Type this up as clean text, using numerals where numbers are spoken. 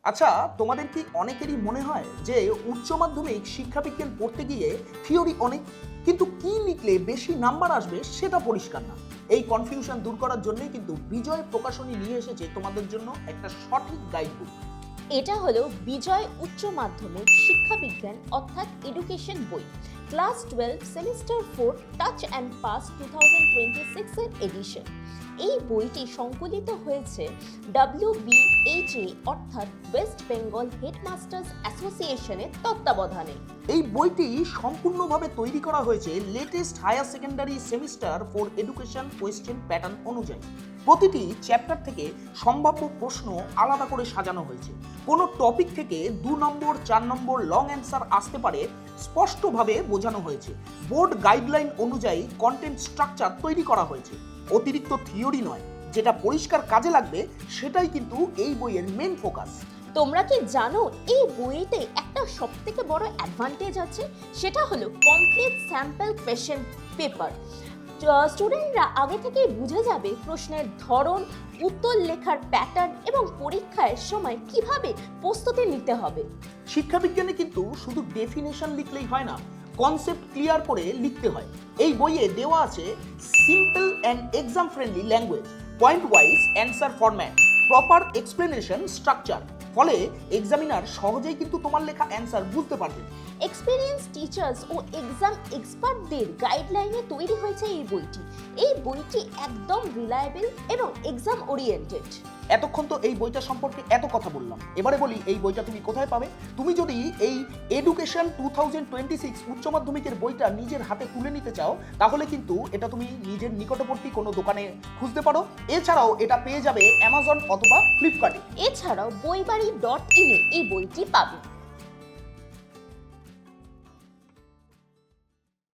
আচ্ছা, তোমাদের কি অনেকেরই মনে হয় যে উচ্চ মাধ্যমিক শিক্ষাবিজ্ঞান পড়তে গিয়ে থিওরি অনেক, কিন্তু কি লিখলে বেশি নাম্বার আসবে সেটা পরিষ্কার না? এই কনফিউশন দূর করার জন্যই কিন্তু বিজয় প্রকাশনী নিয়ে এসেছে তোমাদের জন্য একটা সঠিক গাইডবুক। এটা হলো বিজয় উচ্চ মাধ্যমিক শিক্ষাবিজ্ঞান অর্থাৎ এডুকেশন বই, class 12 semester 4 touch and pass 2026 এর এডিশন। এই বইটি সংকলিত হয়েছে WBHA অর্থাৎ ওয়েস্ট বেঙ্গল হেডমাস্টার্স অ্যাসোসিয়েশনের তত্ত্বাবধানে। এই বইটি সম্পূর্ণভাবে তৈরি করা হয়েছে latest higher secondary semester for education question pattern অনুযায়ী। প্রতিটি চ্যাপ্টার থেকে সম্ভাব্য প্রশ্ন আলাদা করে সাজানো হয়েছে। কোনো টপিক থেকে 2 নম্বর 4 নম্বর লং অ্যান্সার আসতে পারে স্পষ্টভাবে বোঝানো হয়েছে। বোর্ড গাইডলাইন অনুযায়ী কন্টেন্ট স্ট্রাকচার তৈরি করা হয়েছে। অতিরিক্ত থিওরি নয়, যেটা পরিষ্কার কাজে লাগবে সেটাই কিন্তু এই বইয়ের মেন ফোকাস। তোমরা কি জানো এই বইতে একটা সবথেকে বড় অ্যাডভান্টেজ আছে? সেটা হলো কমপ্লিট স্যাম্পল কোয়েশ্চেন পেপার। স্টুডেন্টরা আগে থেকেই বুঝে যাবে প্রশ্নের ধরন, উত্তর লেখার প্যাটার্ন এবং পরীক্ষার সময় কিভাবে প্রস্তুতি নিতে হবে। শিক্ষাবিজ্ঞানে কিন্তু শুধু ডেফিনেশন লিখলেই হয় না, কনসেপ্ট ক্লিয়ার করে লিখতে হয়। এই বইয়ে দেওয়া আছে simple and exam friendly language, point wise answer format, proper explanation structure. ফলে এক্সামিনার সহজেই কিন্তু তোমার লেখা অ্যান্সার বুঝতে পারবে। এক্সপিরিয়েন্স টিচার্স ও এক্সাম এক্সপার্টদের গাইডলাইনে তৈরি হয়েছে এই বইটি। এই বইটি একদম রিলায়েবল এবং এক্সাম ওরিয়েন্টেড। এতক্ষণ তো এই বইটা সম্পর্কে এত কথা বললাম, এবারে বলি এই বইটা তুমি কোথায় পাবে। তুমি যদি এই এডুকেশন 2026 উচ্চ মাধ্যমিকের বইটা নিজের হাতে তুলে নিতে চাও, তাহলে কিন্তু এটা তুমি নিজের নিকটবর্তী কোনো দোকানে খুঁজতে পারো। এছাড়াও এটা পেয়ে যাবে অ্যামাজন অথবা ফ্লিপকার্টে। এছাড়াও বইবাড়ি.in-এ এই বইটি পাবে।